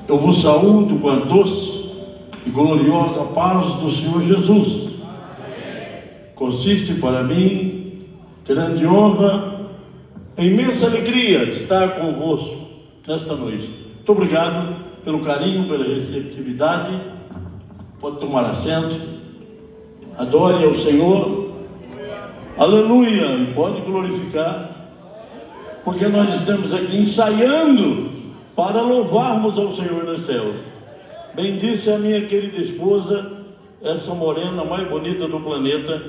Eu vos saúdo com a doce e gloriosa paz do Senhor Jesus. Consiste para mim grande honra e imensa alegria estar convosco nesta noite. Muito obrigado pelo carinho, pela receptividade. Pode tomar assento. Adore ao Senhor. Aleluia. E pode glorificar, porque nós estamos aqui ensaiando para louvarmos ao Senhor nos céus. Bem disse a minha querida esposa, essa morena mais bonita do planeta,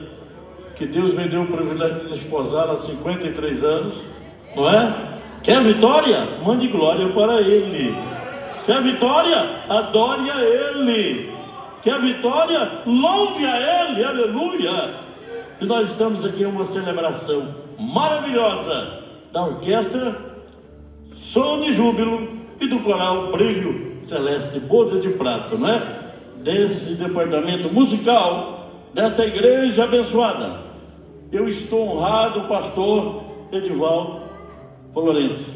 que Deus me deu o privilégio de desposar há 53 anos, não é? Quer vitória? Mande glória para Ele. Quer vitória? Adore a Ele. Quer vitória? Louve a Ele. Aleluia. E nós estamos aqui em uma celebração maravilhosa da orquestra Som de Júbilo e do coral Brilho Celeste, Bodas de Prata, não é? Desse departamento musical desta igreja abençoada. Eu estou honrado, pastor Edivaldo Florencio,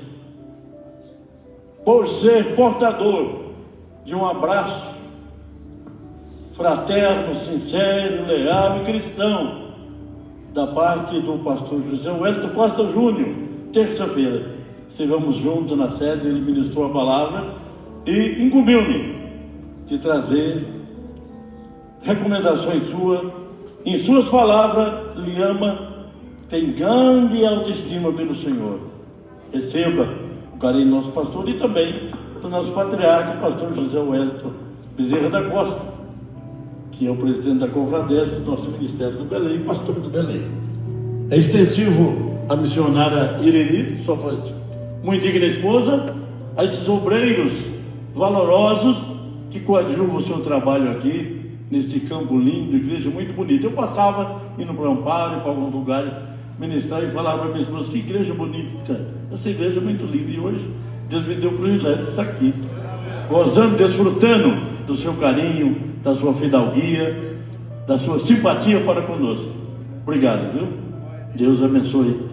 por ser portador de um abraço fraterno, sincero, leal e cristão da parte do pastor José Wellington Costa Júnior. Terça-feira estivemos juntos na sede, ele ministrou a palavra e incumbiu-me de trazer recomendações suas. Em suas palavras, lhe ama, tem grande autoestima pelo Senhor. Receba o carinho do nosso pastor e também do nosso patriarca, o pastor José Wellington Bezerra da Costa, que é o presidente da Confradesp do nosso Ministério do Belém, pastor do Belém. É extensivo a missionária Irene, sua muito digna esposa, a esses obreiros valorosos que coadjuvam o seu trabalho aqui, nesse campo lindo, igreja muito bonita. Eu passava indo para Amparo e para alguns lugares ministrar e falava para minha esposa: que igreja bonita, essa igreja é muito linda. E hoje Deus me deu o privilégio de estar aqui, gozando, desfrutando do seu carinho, da sua fidalguia, da sua simpatia para conosco. Obrigado, viu? Deus abençoe.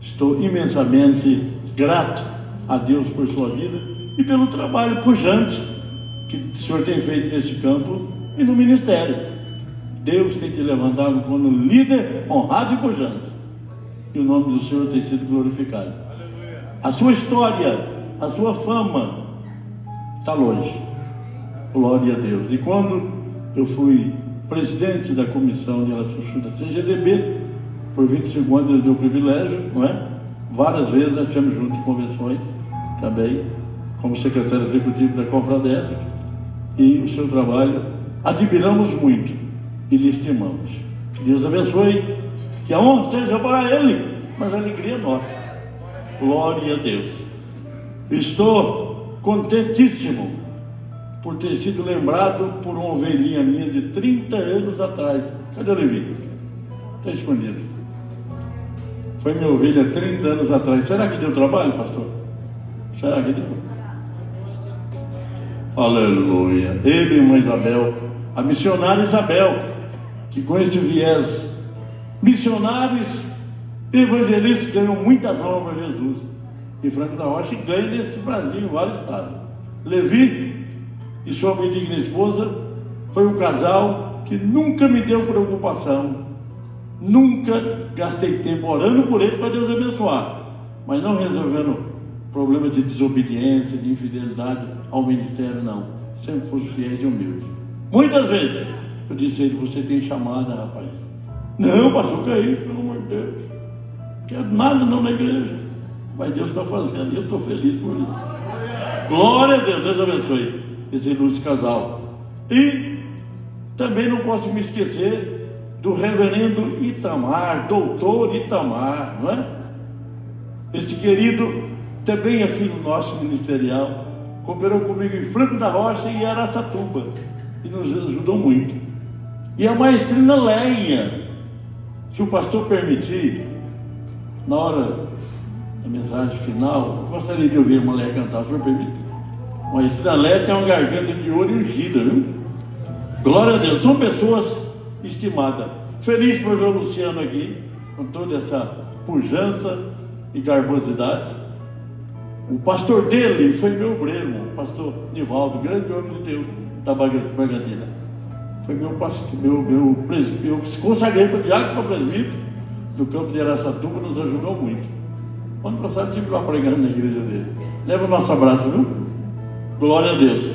Estou imensamente grato a Deus por sua vida e pelo trabalho pujante que o Senhor tem feito nesse campo e no ministério. Deus tem te levantado como líder honrado e pujante, e o nome do Senhor tem sido glorificado. A sua história, a sua fama está longe. Glória a Deus. E quando eu fui presidente da comissão de relações da CGDB, por 25 anos Deus deu o privilégio, não é? Várias vezes nós tivemos juntos convenções também, como secretário executivo da Confradesp, e o seu trabalho admiramos muito e lhe estimamos. Que Deus abençoe, que a honra seja para Ele, mas a alegria é nossa. Glória a Deus. Estou contentíssimo por ter sido lembrado por uma ovelhinha minha de 30 anos atrás. Cadê o Levi? Está escondido. Foi minha ovelha 30 anos atrás. Será que deu trabalho, pastor? Será que deu? Aleluia. Ele e a irmã Isabel, a missionária Isabel, que com este viés missionários, evangelistas, ganham muitas almas para Jesus. E Franco da Rocha ganha nesse Brasil, em vários estados. Levi e sua digna esposa foi um casal que nunca me deu preocupação, nunca gastei tempo orando por ele para Deus abençoar, mas não resolvendo problemas de desobediência, de infidelidade ao ministério, não. Sempre foram fiéis e humildes. Muitas vezes eu disse a ele: você tem chamada, rapaz. Não, pastor, que é isso, pelo amor de Deus, não quero nada não na igreja, mas Deus está fazendo e eu estou feliz por isso. Glória a Deus. Deus abençoe esse ilustre casal. E também não posso me esquecer do reverendo Itamar, doutor Itamar, não é? Esse querido também é filho nosso ministerial, cooperou comigo em Franco da Rocha e Araçatuba, e nos ajudou muito. E a maestrina Leia, se o pastor permitir, na hora da mensagem final, eu gostaria de ouvir a irmã Leia cantar, se o senhor permite. A maestrina Leia tem uma garganta de ouro ungida, viu? Glória a Deus. São pessoas estimadas. Feliz por ver o Luciano aqui, com toda essa pujança e garbosidade. O pastor dele foi meu obreiro, irmão, o pastor Nivaldo, grande homem de Deus da Bragantina. Foi meu pastor, meu presbítero. Eu se consagrei para diácono, para presbítero do campo de Araçatuba, nos ajudou muito. Ano passado estive lá pregando na igreja dele. Leva o nosso abraço, viu? Glória a Deus.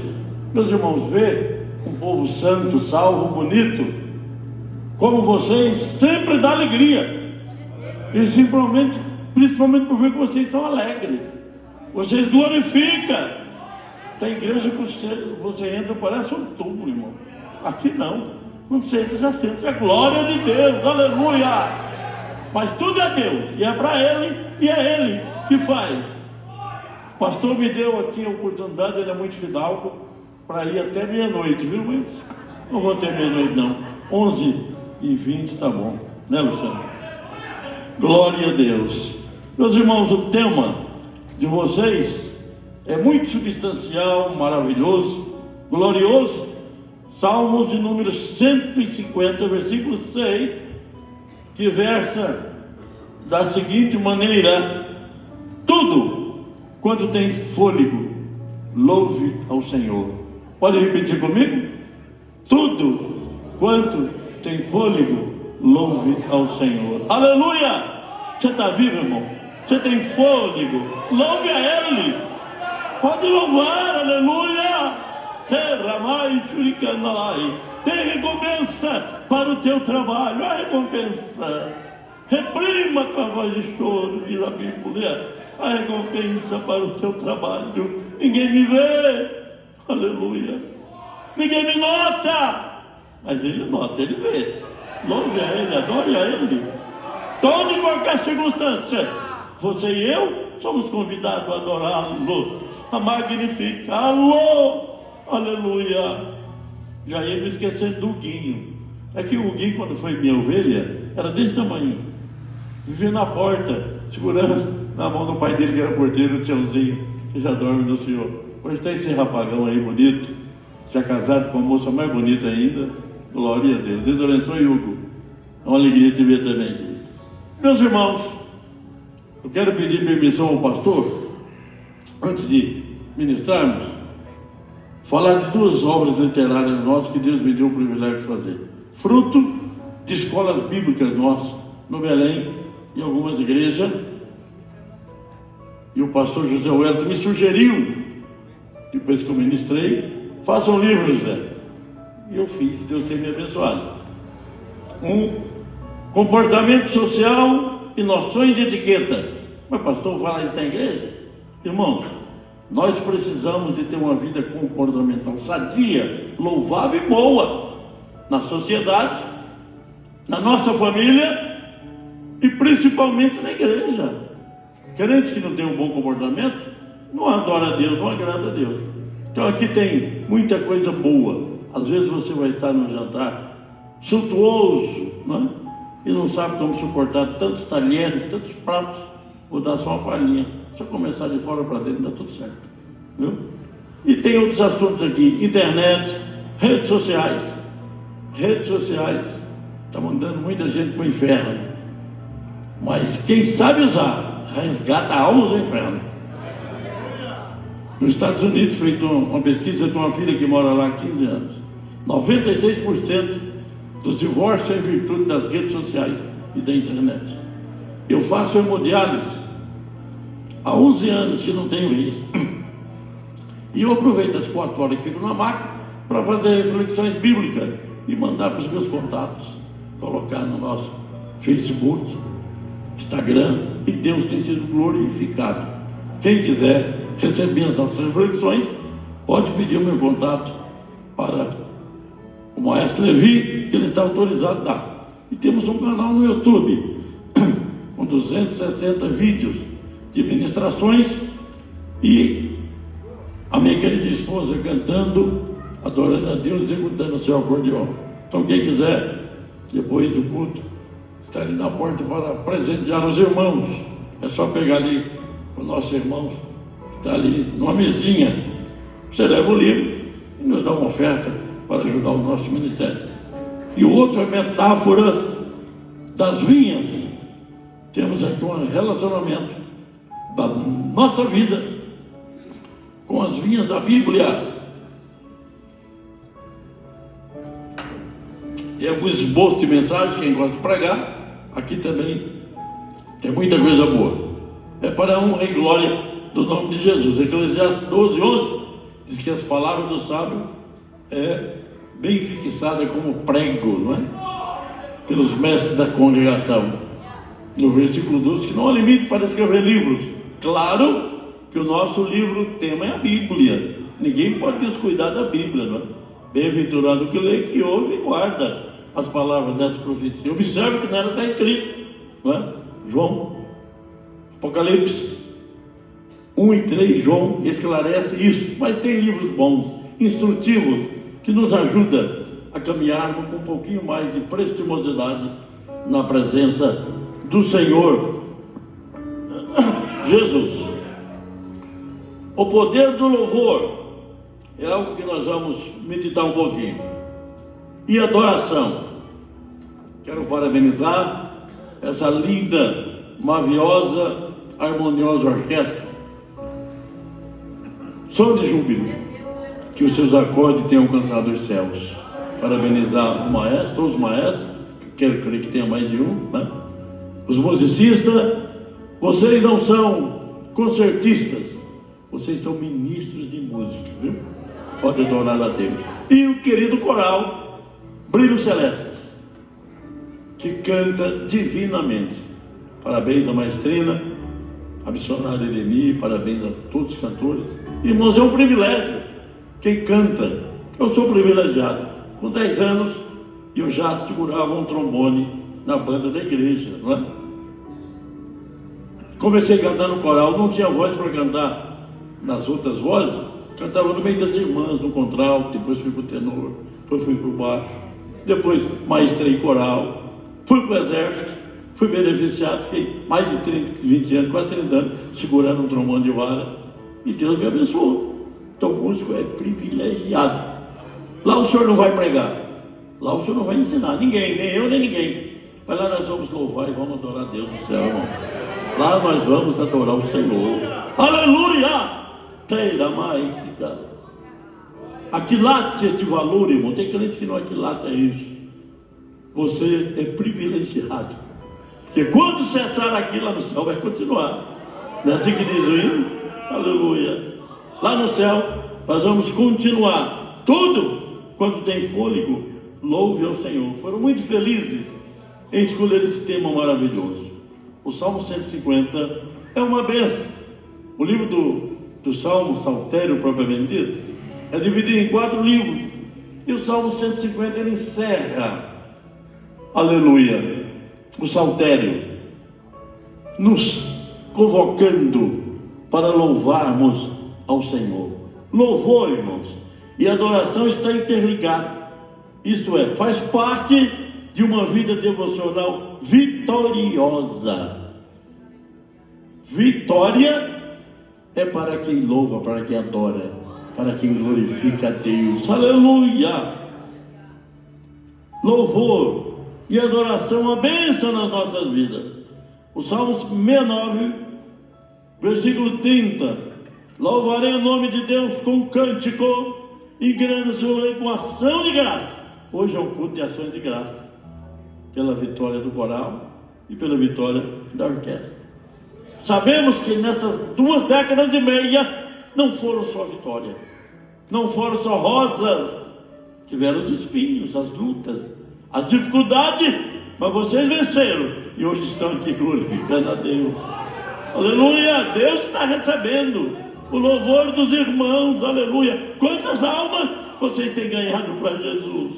Meus irmãos, vê um povo santo, salvo, bonito, como vocês, sempre dá alegria. E principalmente por ver que vocês são alegres. Vocês glorificam. Tem igreja que você entra, parece um túmulo, irmão. Aqui não. Quando você entra, já sente a glória de Deus. Aleluia. Mas tudo é Deus. E é para Ele. E é Ele que faz. O pastor me deu aqui a oportunidade. Ele é muito fidalgo. Para ir até meia-noite, viu? Mas não vou até meia-noite, não. 11h20 tá bom. Né, Luciano? Glória a Deus. Meus irmãos, o tema de vocês é muito substancial, maravilhoso, glorioso. Salmos de número 150, versículo 6, que versa da seguinte maneira: tudo quanto tem fôlego, louve ao Senhor. Pode repetir comigo? Tudo quanto tem fôlego, louve ao Senhor. Aleluia! Você está vivo, irmão? Você tem fôlego, louve a Ele. Pode louvar, aleluia. Terra mais churicanalai. Tem recompensa para o teu trabalho. A recompensa. Reprima a tua voz de choro, diz a Bíblia. A recompensa para o teu trabalho. Ninguém me vê, aleluia. Ninguém me nota, mas Ele nota, Ele vê. Louve a Ele, adore a Ele. Toda e qualquer circunstância, você e eu somos convidados a adorá-lo, a magnificá-lo. Aleluia. Já ia me esquecendo do Guinho. É que o Guinho, quando foi minha ovelha, era desse tamanho. Vivia na porta, segurando na mão do pai dele, que era porteiro, o Tiãozinho, que já dorme no Senhor. Hoje tem esse rapagão aí bonito, já casado com uma moça mais bonita ainda. Glória a Deus. Deus abençoe, Hugo. É uma alegria te ver também, querido. Meus irmãos, eu quero pedir permissão ao pastor, antes de ministrarmos, falar de duas obras literárias nossas que Deus me deu o privilégio de fazer. Fruto de escolas bíblicas nossas, no Belém, em algumas igrejas. E o pastor José Wellington me sugeriu, depois que eu ministrei, faça um livro, José. E eu fiz, Deus tem me abençoado. Comportamento social e noções de etiqueta. Mas pastor, fala isso na igreja? Irmãos, nós precisamos de ter uma vida comportamental sadia, louvável e boa na sociedade, na nossa família e principalmente na igreja. Crente que não tem um bom comportamento não adora a Deus, não agrada a Deus. Então aqui tem muita coisa boa. Às vezes você vai estar num jantar suntuoso, não é? E não sabe como suportar tantos talheres, tantos pratos. Vou dar só uma palhinha. Se eu começar de fora para dentro, dá tudo certo, viu? E tem outros assuntos aqui: internet, redes sociais. Redes sociais está mandando muita gente para o inferno. Mas quem sabe usar, resgata almas do inferno. Nos Estados Unidos, feito uma pesquisa de uma filha que mora lá há 15 anos. 96% dos divórcios é em virtude das redes sociais e da internet. Eu faço hemodiálise há 11 anos que não tenho isso. E eu aproveito as 4 horas que fico na máquina para fazer reflexões bíblicas e mandar para os meus contatos, colocar no nosso Facebook, Instagram, e Deus tem sido glorificado. Quem quiser receber as nossas reflexões, pode pedir o meu contato para o Maestro Levi, que ele está autorizado a dar. E temos um canal no YouTube com 260 vídeos de ministrações e a minha querida esposa cantando, adorando a Deus, executando o seu acordeão. Então quem quiser, depois do culto, está ali na porta para presentear os irmãos. É só pegar ali o nosso irmão, que está ali numa mesinha. Você leva o livro e nos dá uma oferta para ajudar o nosso ministério. E o outro é metáforas das vinhas. Temos aqui um relacionamento da nossa vida com as linhas da Bíblia. Tem alguns esboços de mensagem, quem gosta de pregar, aqui também tem muita coisa boa. É para a honra e glória do nome de Jesus. Eclesiastes 12:11 diz que as palavras do sábio é bem fixada como prego, não é? Pelos mestres da congregação. No versículo 12, que não há limite para escrever livros. Claro que o nosso livro tema é a Bíblia. Ninguém pode descuidar da Bíblia, não é? Bem-aventurado que lê, que ouve e guarda as palavras dessa profecia. Observe que nela está escrito, não é? João, Apocalipse 1 e 3, João esclarece isso. Mas tem livros bons, instrutivos, que nos ajudam a caminharmos com um pouquinho mais de prestimosidade na presença do Senhor Jesus. O poder do louvor é algo que nós vamos meditar um pouquinho. E adoração. Quero parabenizar essa linda, maviosa, harmoniosa orquestra. Som de júbilo. Que os seus acordes tenham alcançado os céus. Parabenizar o maestro, os maestros, quero crer que tenha mais de um, né? Os musicistas, vocês não são concertistas, vocês são ministros de música, viu? Pode adorar a Deus. E o querido coral Brilho Celeste, que canta divinamente. Parabéns à maestrina, a missionária Eleni, parabéns a todos os cantores. Irmãos, é um privilégio. Quem canta, eu sou privilegiado. Com 10 anos, eu já segurava um trombone na banda da igreja, não é? Comecei a cantar no coral, não tinha voz para cantar nas outras vozes, cantava no meio das irmãs, no contralto, depois fui para o tenor, depois fui para o baixo, depois maestrei coral, fui para o exército, fui beneficiado, fiquei mais de 30, 20 anos, quase 30 anos, segurando um trombone de vara, e Deus me abençoou. Então o músico é privilegiado. Lá o senhor não vai pregar, lá o senhor não vai ensinar ninguém, nem eu nem ninguém, mas lá nós vamos louvar e vamos adorar a Deus do céu, irmão. Lá nós vamos adorar o Senhor. Aleluia! Teira mais, cara. Aquilate este valor, irmão. Tem crente que não aquilata isso. Você é privilegiado, porque quando cessar aqui, lá no céu vai continuar. Não é assim que diz o hino? Aleluia! Lá no céu nós vamos continuar. Tudo quando tem fôlego, louve ao Senhor. Foram muito felizes em escolher esse tema maravilhoso. O Salmo 150 é uma bênção. O livro do Salmo, Saltério propriamente dito, é dividido em 4 livros. E o Salmo 150 ele encerra, aleluia, o Saltério, nos convocando para louvarmos ao Senhor. Louvor, irmãos, e adoração está interligado. Isto é, faz parte de uma vida devocional vitoriosa. Vitória é para quem louva, para quem adora, para quem glorifica a Deus. Aleluia! Louvor e adoração, a bênção nas nossas vidas. O Salmo 69, versículo 30. Louvarei o nome de Deus com cântico e engrandecerei com ação de graça. Hoje é um culto de ações de graça, pela vitória do coral e pela vitória da orquestra. Sabemos que nessas 2 décadas e meia não foram só vitória, não foram só rosas, tiveram os espinhos, as lutas, as dificuldades, mas vocês venceram e hoje estão aqui glorificando a Deus. Aleluia! Deus está recebendo o louvor dos irmãos, aleluia! Quantas almas vocês têm ganhado para Jesus?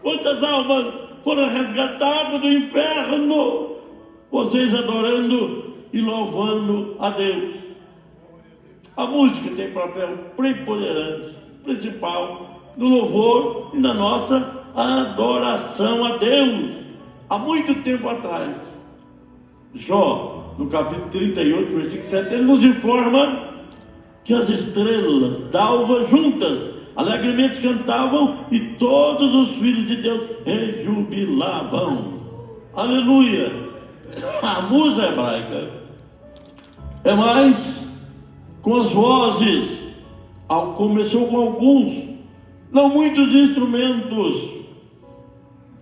Quantas almas foram resgatadas do inferno? Vocês adorando e louvando a Deus. A música tem papel preponderante, principal, no louvor e na nossa adoração a Deus. Há muito tempo atrás, Jó, no capítulo 38, versículo 7, ele nos informa que as estrelas d'alva juntas alegremente cantavam e todos os filhos de Deus rejubilavam. Aleluia! A música hebraica é mais com as vozes Começou com alguns, não muitos instrumentos.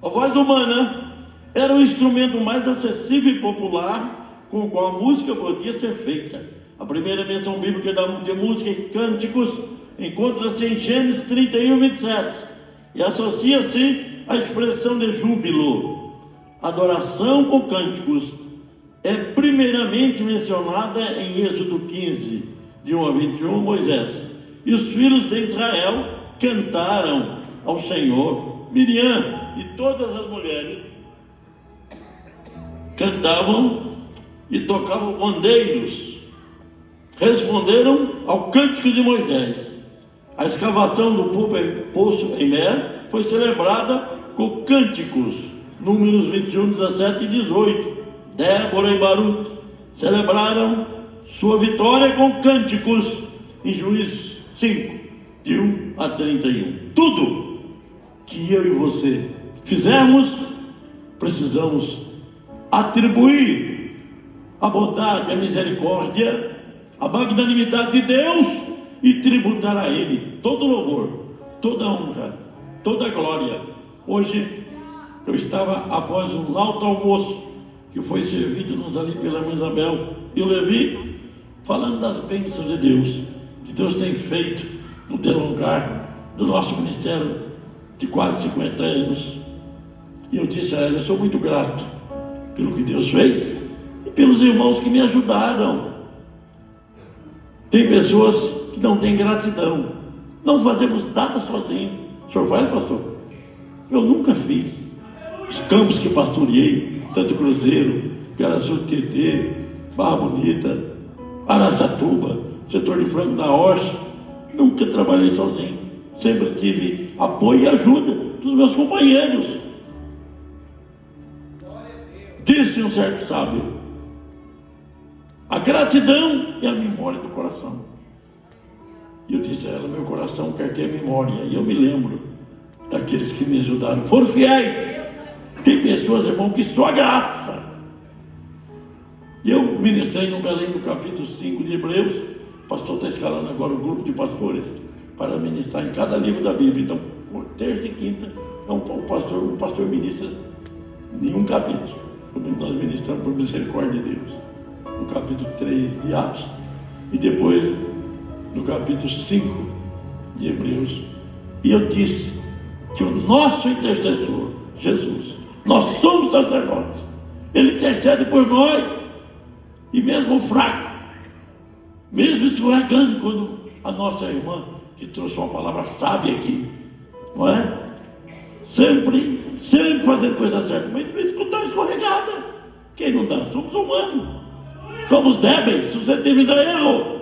A voz humana era o instrumento mais acessível e popular com o qual a música podia ser feita. A primeira menção bíblica de música e cânticos encontra-se em Gênesis 31, 27 e associa-se à expressão de júbilo. Adoração com cânticos é primeiramente mencionada em Êxodo 15, de 1 a 21, Moisés. E os filhos de Israel cantaram ao Senhor. Miriam e todas as mulheres cantavam e tocavam pandeiros. Responderam ao cântico de Moisés. A escavação do poço em Mer foi celebrada com cânticos. Números 21, 17 e 18. Débora e Baruque celebraram sua vitória com cânticos em Juízes 5, de 1 a 31. Tudo que eu e você fizermos, precisamos atribuir a bondade, a misericórdia, a magnanimidade de Deus e tributar a Ele todo louvor, toda honra, toda glória. Hoje eu estava após um alto almoço que foi servido-nos ali pela irmã Isabel e o Levi, falando das bênçãos de Deus, que Deus tem feito no delongar do nosso ministério de quase 50 anos. E eu disse a ela: eu sou muito grato pelo que Deus fez e pelos irmãos que me ajudaram. Tem pessoas que não têm gratidão. Não fazemos nada sozinhos. O senhor faz, pastor? Eu nunca fiz. Os campos que pastoreei, tanto Cruzeiro, Garaçu Tietê, Barra Bonita, Araçatuba, setor de frango da Orcha, nunca trabalhei sozinho. Sempre tive apoio e ajuda dos meus companheiros. Disse um certo sábio: a gratidão é a memória do coração. E eu disse a ela: meu coração quer ter memória. E eu me lembro daqueles que me ajudaram, foram fiéis. Tem pessoas, irmão, que só graça. Eu ministrei no Belém, no capítulo 5 de Hebreus. O pastor está escalando agora um grupo de pastores para ministrar em cada livro da Bíblia. Então, terça e quinta, um pastor ministra em um capítulo. Nós ministramos por misericórdia de Deus no capítulo 3 de Atos e depois no capítulo 5 de Hebreus. E eu disse que o nosso intercessor, Jesus, nós somos sacerdotes, Ele intercede por nós. E mesmo fraco, mesmo escorregando, quando a nossa irmã que trouxe uma palavra sábia aqui, não é? Sempre fazendo coisa certa, mas de vez em quando está escorregada. Quem não dá? Somos humanos, somos débeis, suscetíveis a erro.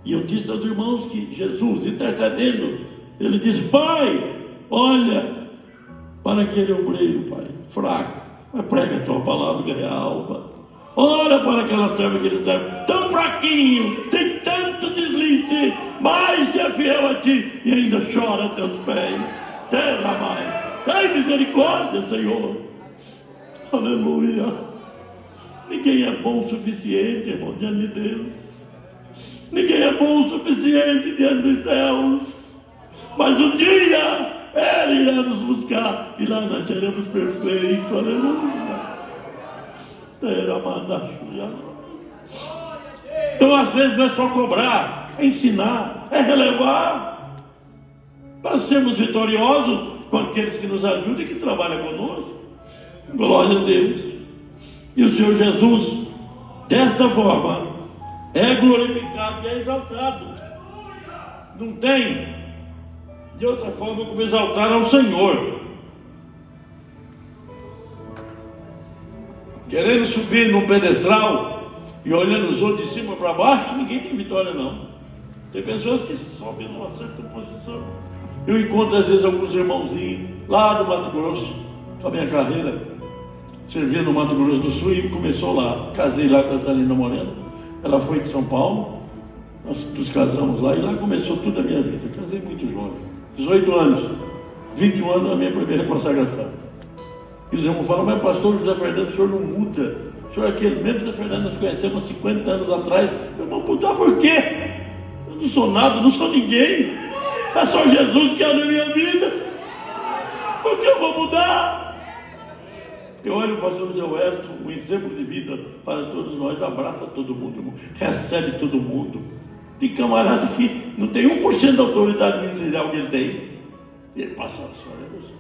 E eu disse aos irmãos que Jesus, intercedendo, Ele disse: Pai, olha para aquele obreiro, Pai, fraco, mas prega a tua palavra e ganha a alma. Olha para aquela serva que ele serve, tão fraquinho, tem tanto deslize, mas se é fiel a ti e ainda chora a teus pés. Terra, Mãe, tem misericórdia, Senhor. Aleluia. Ninguém é bom o suficiente, irmão, diante de Deus. Ninguém é bom o suficiente diante dos céus. Mas um dia Ele irá nos buscar e lá nós seremos perfeitos. Aleluia. Então, às vezes, não é só cobrar, é ensinar, é relevar, para sermos vitoriosos com aqueles que nos ajudam e que trabalham conosco. Glória a Deus. E o Senhor Jesus, desta forma, é glorificado e é exaltado. Não tem de outra forma como exaltar ao Senhor. Querendo subir num pedestral e olhando os outros de cima para baixo, ninguém tem vitória, não. Tem pessoas que sobem numa certa posição. Eu encontro às vezes alguns irmãozinhos lá do Mato Grosso, com a minha carreira, servia no Mato Grosso do Sul, e começou lá. Casei lá com essa linda morena. Ela foi de São Paulo, nós nos casamos lá, e lá começou toda a minha vida. Casei muito jovem, 18 anos, 21 anos na minha primeira consagração. E os irmãos falam: mas pastor José Fernando, o senhor não muda, o senhor é aquele mesmo José Fernando, nós conhecemos 50 anos atrás. Eu vou mudar por quê? Eu não sou nada, não sou ninguém. É só Jesus que é na minha vida. Por que eu vou mudar? Eu olho o pastor Zé Wellington, um exemplo de vida para todos nós. Abraça todo mundo, irmão. Recebe todo mundo. Tem camaradas que não tem 1% da autoridade ministerial que ele tem. E ele passa a história dos outros.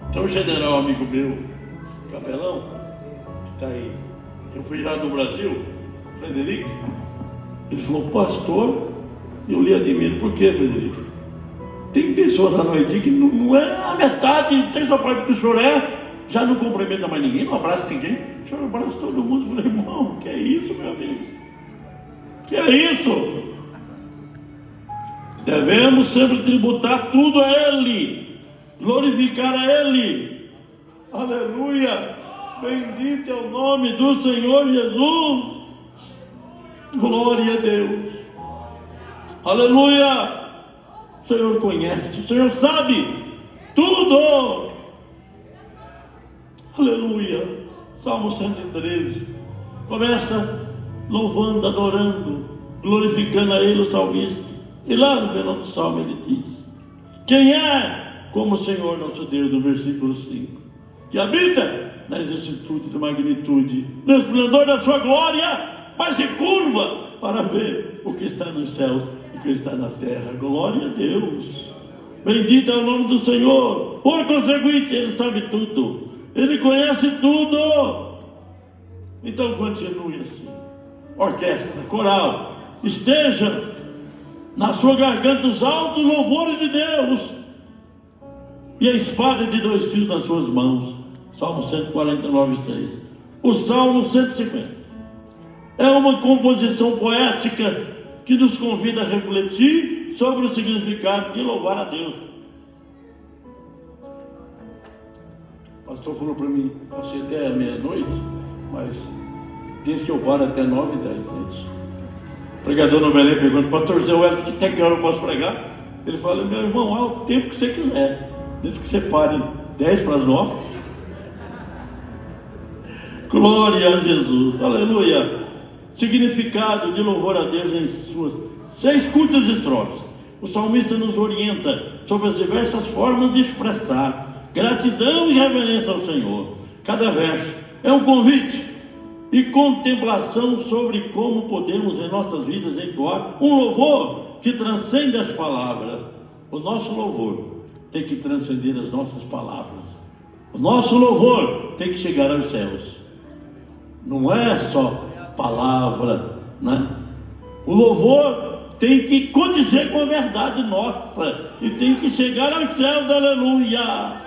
Então, o general, amigo meu, capelão, que está aí, eu fui lá no Brasil, Frederico, ele falou: pastor, eu lhe admiro. Por quê, Frederico? Tem pessoas lá no Haiti que não é a metade, não tem essa parte que o senhor já não cumprimenta mais ninguém, não abraça ninguém, o senhor abraça todo mundo. Eu falei: irmão, que é isso, meu amigo? Que é isso? Devemos sempre tributar tudo a Ele, glorificar a Ele. Aleluia! Bendito é o nome do Senhor Jesus. Glória a Deus. Aleluia! O Senhor conhece, o Senhor sabe tudo. Aleluia. Salmo 113. Começa louvando, adorando, glorificando a Ele, o salmista. E lá no final do salmo ele diz: quem é como o Senhor nosso Deus, no versículo 5, que habita na exercitude da magnitude, no esplendor da sua glória, mas se curva para ver o que está nos céus e o que está na terra. Glória a Deus. Bendito é o nome do Senhor. Por conseguinte, Ele sabe tudo, Ele conhece tudo. Então continue assim. Orquestra, coral, esteja na sua garganta os altos louvores de Deus, e a espada de 2 fios nas suas mãos. Salmo 149, 6. O Salmo 150 é uma composição poética que nos convida a refletir sobre o significado de louvar a Deus. O pastor falou para mim: você até meia-noite, mas desde que eu paro até 9h10, gente. O pregador no Belém pergunta: pastor Zé Wellington, até que hora eu posso pregar? Ele fala: meu irmão, é o tempo que você quiser, desde que você pare 10:09. Glória a Jesus, aleluia. Significado de louvor a Deus em suas 6 curtas estrofes. O salmista nos orienta sobre as diversas formas de expressar gratidão e reverência ao Senhor. Cada verso é um convite e contemplação sobre como podemos em nossas vidas entoar um louvor que transcende as palavras. O nosso louvor tem que transcender as nossas palavras. O nosso louvor tem que chegar aos céus. Não é só palavra, né? O louvor tem que condizer com a verdade nossa e tem que chegar aos céus. Aleluia!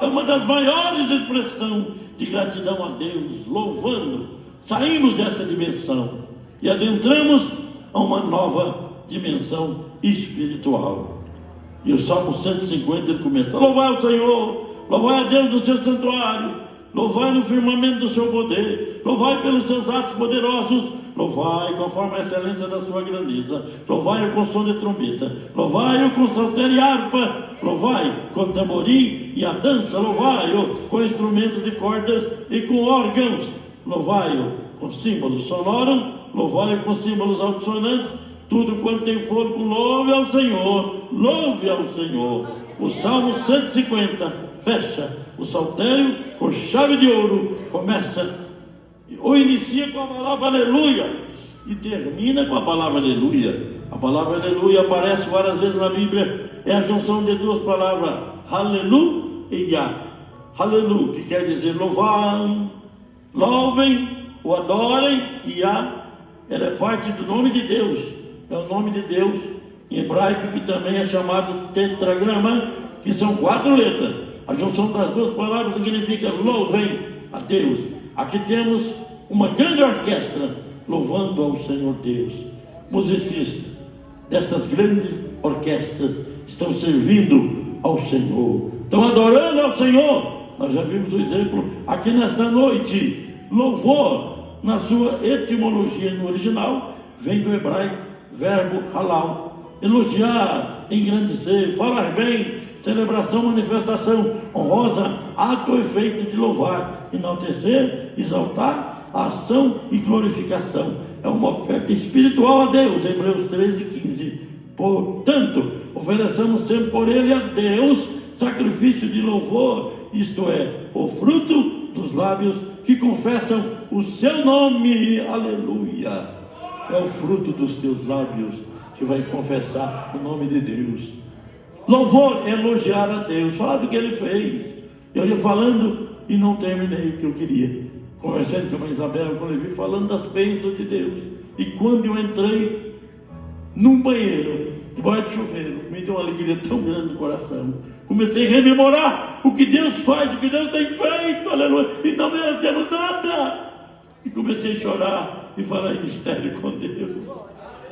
É uma das maiores expressões de gratidão a Deus. Louvando, saímos dessa dimensão e adentramos a uma nova dimensão espiritual. E o Salmo 150 ele começa: louvai o Senhor, louvai a Deus no seu santuário, louvai no firmamento do seu poder, louvai pelos seus atos poderosos, louvai conforme a excelência da sua grandeza, louvai-o com som de trombeta, louvai-o com saltério e harpa, louvai com tamborim e a dança, louvai-o com instrumentos de cordas e com órgãos, louvai-o com símbolos sonoros, louvai-o com símbolos altissonantes. Tudo quanto tem fôlego, louve ao Senhor, louve ao Senhor. O Salmo 150 fecha o saltério com chave de ouro, começa ou inicia com a palavra aleluia e termina com a palavra aleluia. A palavra aleluia aparece várias vezes na Bíblia, é a junção de 2 palavras, aleluia. Aleluia, que quer dizer louvar, louvem ou adorem, e ela é parte do nome de Deus, é o nome de Deus em hebraico, que também é chamado de tetragrama, que são 4 letras. A junção das 2 palavras significa louvem a Deus. Aqui temos uma grande orquestra louvando ao Senhor Deus. Musicistas dessas grandes orquestras estão servindo ao Senhor, estão adorando ao Senhor. Nós já vimos o exemplo aqui nesta noite. Louvor, na sua etimologia no original, vem do hebraico verbo halal, elogiar, engrandecer, falar bem, celebração, manifestação honrosa, ato ou efeito de louvar, enaltecer, exaltar, ação e glorificação. é uma oferta espiritual a Deus. Hebreus 13:15. Portanto, ofereçamos sempre por ele a Deus sacrifício de louvor, isto é, o fruto dos lábios que confessam o seu nome. Aleluia! É o fruto dos teus lábios que vai confessar o nome de Deus. Louvor é elogiar a Deus, falar do que ele fez. Eu ia falando e não terminei o que eu queria, conversando com a Isabela, com o Levi, falando das bênçãos de Deus. E quando eu entrei num banheiro, debaixo de chuveiro, me deu uma alegria tão grande no coração. Comecei a rememorar o que Deus faz, o que Deus tem feito, aleluia, e não merecemos nada. E comecei a chorar e falar em mistério com Deus.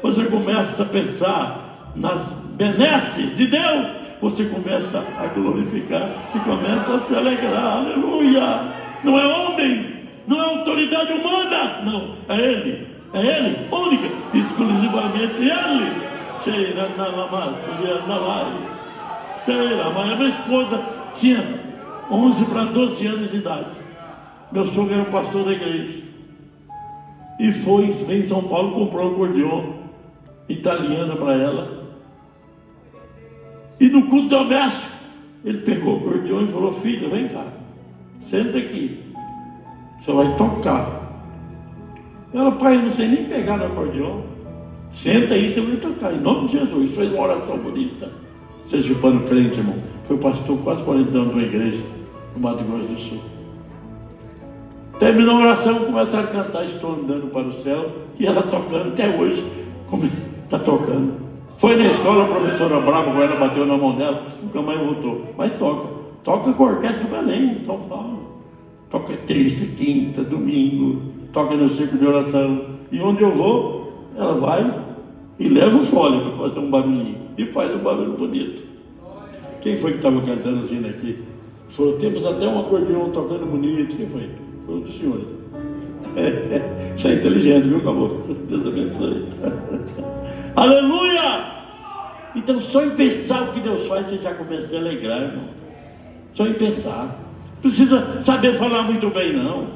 Você começa a pensar nas benesses de Deus, você começa a glorificar e começa a se alegrar, aleluia. Não é homem, não é autoridade humana, não, é Ele, única, exclusivamente Ele. A minha esposa tinha 11 para 12 anos de idade. Meu sogro era o pastor da igreja e veio em São Paulo, comprou um acordeon italiano para ela. E no culto doméstico ele pegou o acordeon e falou: filha, vem cá, senta aqui, você vai tocar. Ela: pai, eu não sei nem pegar no acordeon. Senta aí, você vai tocar, em nome de Jesus. Fez uma oração bonita. Seja pano crente, irmão. Foi pastor quase 40 anos numa igreja no Mato Grosso do Sul. Terminou a oração, começaram a cantar Estou Andando para o Céu. E ela tocando até hoje, como está tocando. Foi na escola, a professora brava, ela bateu na mão dela, nunca mais voltou. Mas toca com a orquestra do Belém, em São Paulo. Toca terça, quinta, domingo, toca no círculo de oração. E onde eu vou, ela vai e leva o fole para fazer um barulhinho. E faz um barulho bonito. Quem foi que estava cantando assim aqui? Foram tempos até um acordeão tocando bonito. Quem foi? Foi um dos senhores. Isso é inteligente, viu, caboclo? Deus abençoe. Aleluia! Então, só em pensar o que Deus faz, você já começa a se alegrar, irmão. Só em pensar. Precisa saber falar muito bem, não.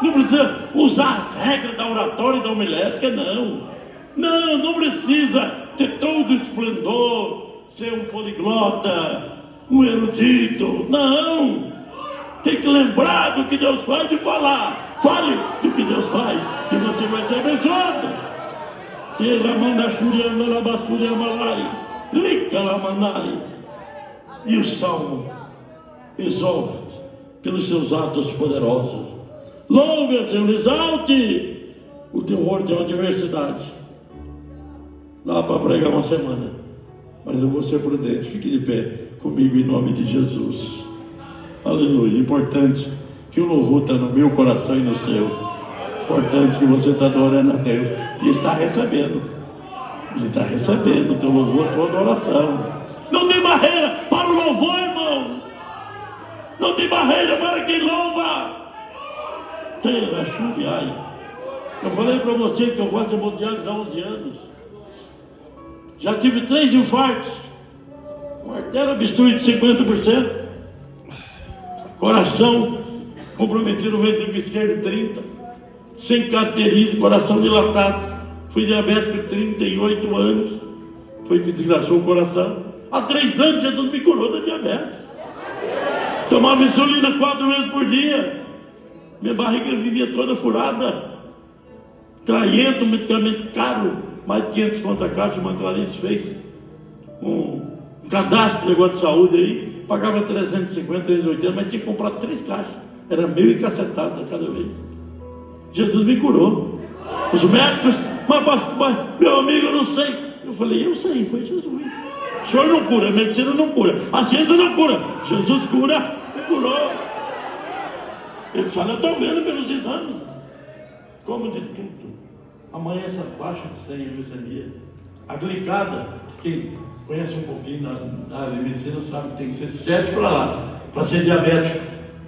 Não precisa usar as regras da oratória e da homilética, não. Não precisa ter todo o esplendor, ser um poliglota, um erudito. Não. Tem que lembrar do que Deus faz e falar. Fale do que Deus faz, que você vai ser abençoado. E o salmo exalta pelos seus atos poderosos. Louve ao Senhor, exalte. O terror tem uma diversidade. Dá para pregar uma semana, mas eu vou ser prudente. Fique de pé comigo em nome de Jesus. Aleluia. Importante que o louvor está no meu coração e no seu. Importante que você está adorando a Deus e Ele está recebendo. Ele está recebendo o teu louvor, a tua adoração. Não tem barreira para o louvor, irmão. Não tem barreira para quem louva. Eu falei para vocês que eu faço hemodiálise há 11 anos. Já tive 3 infartos, uma artéria obstruída de 50%, coração comprometido, ventre esquerdo 30%, sem cateterismo, coração dilatado. Fui diabético 38 anos, foi que desgraçou o coração. Há 3 anos Jesus me curou da diabetes. Tomava insulina 4 vezes por dia, minha barriga vivia toda furada, traindo um medicamento caro. Mais de 500 conto a caixa. O Manclarense fez um cadastro de negócio de saúde aí, pagava 350, 380, mas tinha que comprar 3 caixas, era meio e cacetada cada vez. Jesus me curou. Os médicos: mas meu amigo, eu não sei. Eu falei: eu sei, foi Jesus. O senhor não cura, a medicina não cura, a ciência não cura, Jesus cura, me curou. Ele fala: eu estou vendo pelos exames, como de tudo. Amanhã essa baixa de 100 a glicemia. A glicada, quem conhece um pouquinho na área de medicina sabe que tem que ser de 7 para lá, para ser diabético.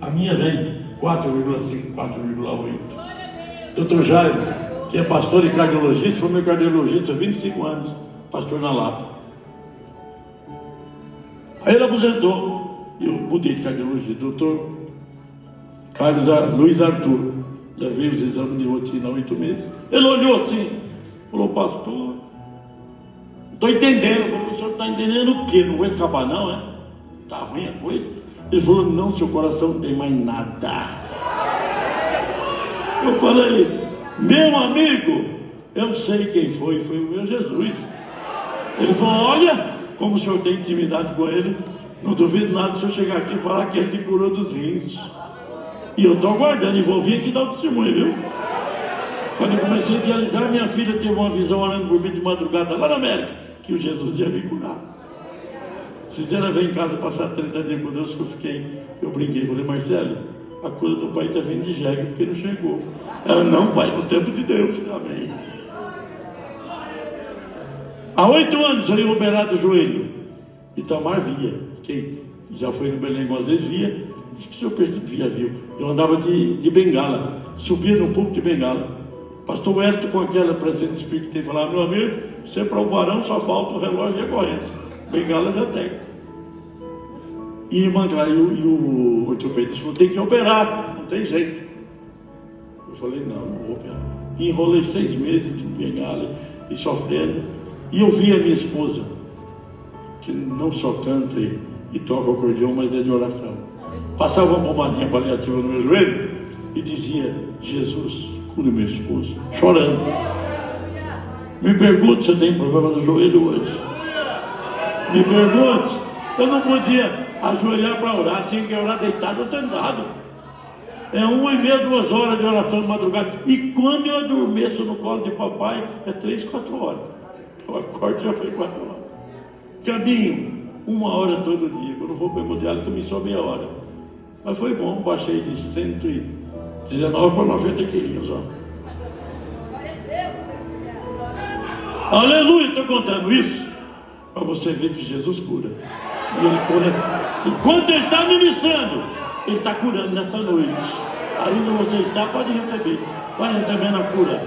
A minha vem 4,5, 4,8. Dr. Jairo, que é pastor e cardiologista, foi meu cardiologista há 25 anos, pastor na Lapa. Aí ele aposentou, e eu mudei de cardiologia. Dr. Luiz Arthur, levei os exames de rotina há 8 meses. Ele olhou assim, falou: pastor, não estou entendendo. Eu falei: o senhor não está entendendo o quê? Não vou escapar não, é? Está ruim a coisa? Ele falou: não, seu coração não tem mais nada. Eu falei: meu amigo, eu sei quem foi o meu Jesus. Ele falou: olha, como o senhor tem intimidade com ele, não duvido nada se eu chegar aqui e falar que ele te curou dos rins. E eu estou aguardando, e vou vir aqui dar o testemunho, viu? Quando eu comecei a idealizar, minha filha teve uma visão orando por mim de madrugada lá na América, que o Jesus ia me curar. Se ela veio em casa passar 30 dias com Deus, que eu brinquei, falei: Marcelo, a cura do pai está vindo de jegue porque não chegou. Ela: não, pai, no tempo de Deus. Amém. Há 8 anos eu ia operar do joelho. Itamar via. Quem já foi no Belém algumas vezes via. Acho que o senhor percebia, viu. Eu andava de bengala. Subia no púlpito de bengala. Pastor Wellington, com aquela presença do Espírito, tem falado: meu amigo, você para o varão só falta o relógio e a corrente. Bengala já tem. E o ortopedista falou: tem que operar, não tem jeito. Eu falei: não vou operar. E enrolei 6 meses de bengala e sofrendo. E eu vi a minha esposa, que não só canta e toca o acordeão, mas é de oração. Passava uma pomadinha paliativa no meu joelho e dizia: Jesus, cure meu esposo, chorando. Me pergunte se eu tenho problema no joelho hoje. Me pergunte. Eu não podia ajoelhar para orar, tinha que orar deitado ou sentado. É 1h30, 2 horas de oração de madrugada. E quando eu adormeço no colo de papai, é 3, 4 horas. O acorde já foi 4 horas. Caminho 1 hora todo dia. Quando eu vou para o hemodiálise, caminho só meia hora. Mas foi bom, baixei de 119 para 90 quilos. Ó. Aleluia, estou contando isso para você ver que Jesus cura. E Ele cura. Enquanto Ele está ministrando, Ele está curando nesta noite. Ainda você está, pode receber. Vai recebendo a cura.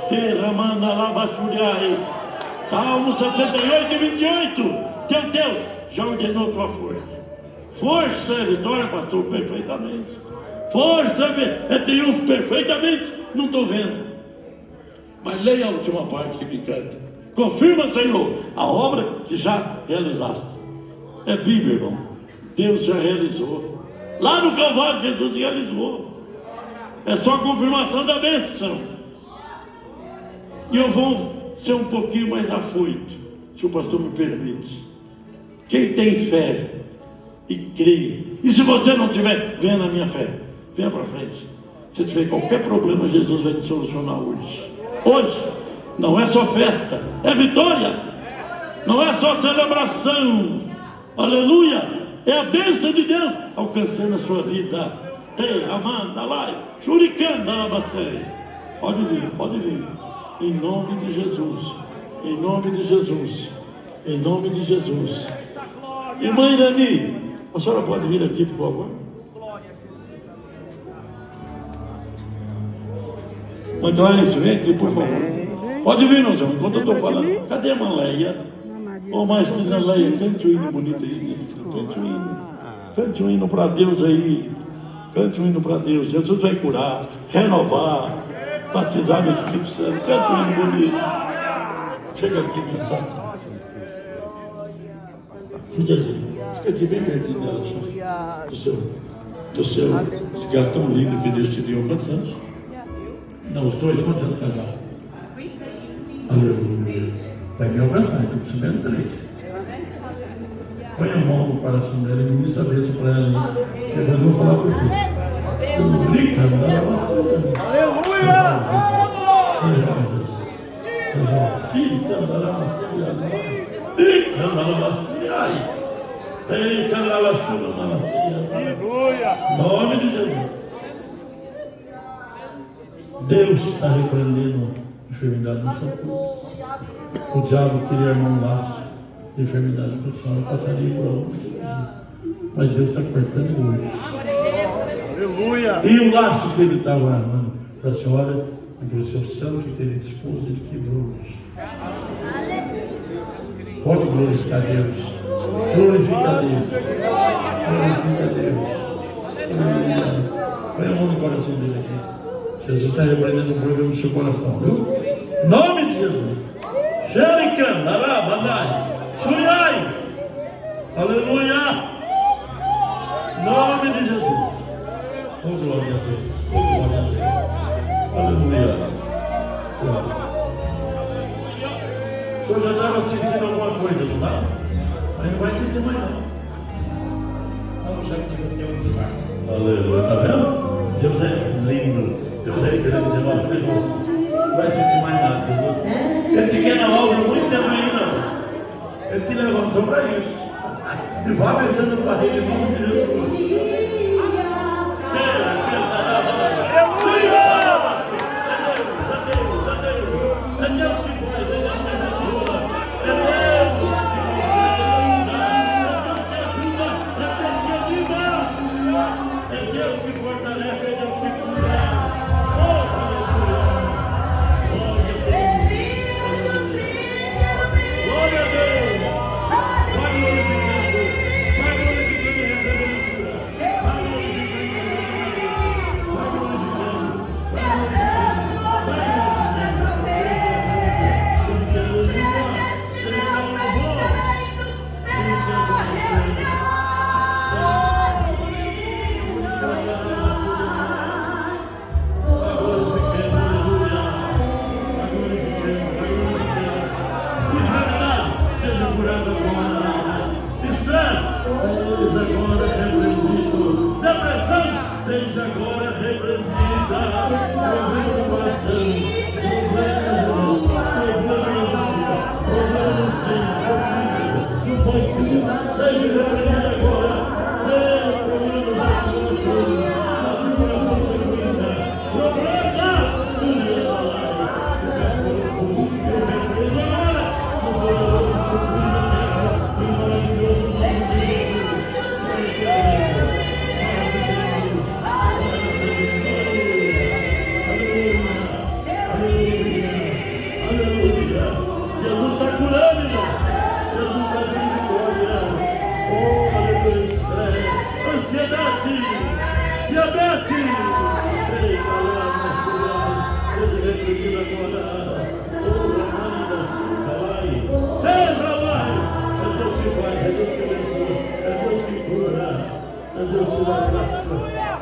Terramanda labachuriai. Salmo 68, 28. Teu Deus já ordenou tua força. Força é vitória, pastor, perfeitamente. Força é triunfo, perfeitamente. Não estou vendo. Mas leia a última parte que me canta. Confirma, Senhor, a obra que já realizaste. É Bíblia, irmão. Deus já realizou. Lá no Calvário, Jesus realizou. É só a confirmação da bênção. E eu vou ser um pouquinho mais afoito, se o pastor me permite. Quem tem fé e crê, e se você não tiver, venha na minha fé, venha para frente. Se tiver qualquer problema, Jesus vai te solucionar hoje. Hoje não é só festa, é vitória. Não é só celebração. Aleluia. É a bênção de Deus alcançando a sua vida. Tem, amanda, lá, churicanda, labacei. Pode vir. Em nome de Jesus. Em nome de Jesus. Em nome de Jesus. Irmã Irani, a senhora pode vir aqui, por favor? Mãe Clarice, vem aqui, por favor. Pode vir, não, senhor, enquanto eu estou falando. Cadê a irmã Leia? Ô, maestrina Leia, cante um hino bonito aí. Cante um hino para Deus aí. Cante um hino para Deus. Jesus vai curar, renovar, batizar no Espírito Santo. Cante um hino bonito. Chega aqui, minha santa. Fica aqui bem pertinho dela, do seu esse gato tão lindo que Deus te deu. Quantos anos? Não, os 2, quantos anos casar? Aleluia. Vai me abraçar, estou precisando 3. Põe a mão no coração dela e ministra a bênção para ela aí. Depois eu vou falar por quê. Aleluia! Aleluia! Nome de Jesus. Deus está repreendendo a enfermidade do seu corpo. O diabo queria armar um laço de enfermidade para a senhora, passaria por alguma cirurgia. Mas Deus está cortando hoje. Aleluia! E o laço que ele estava armando para a senhora e para o seu santo e querido esposo, ele quebrou hoje. Pode glorificar Deus. Glorifica Deus. Glorifica Deus. Põe a mão no coração dele aqui. Jesus está repreendendo o problema do seu coração, viu? Em nome de Jesus. Xerican, Narabandai, Suriai. Aleluia. Em nome de Jesus. Oh, glória a Deus. Oh, glória a Deus. Aleluia. O senhor já estava sentindo alguma coisa, não está? Mas não vai sentir mais não. Não, já tive até um lugar. Aleluia, está vendo? Deus é lindo. Deus é grande. Você não vai sentir mais nada. Ele te quer na obra muito tempo ainda. Ele te levantou para isso. E vai vencendo com a rede em nome de Jesus.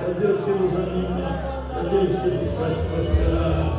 É Deus que nos anima, é Deus que nos faz prosperar.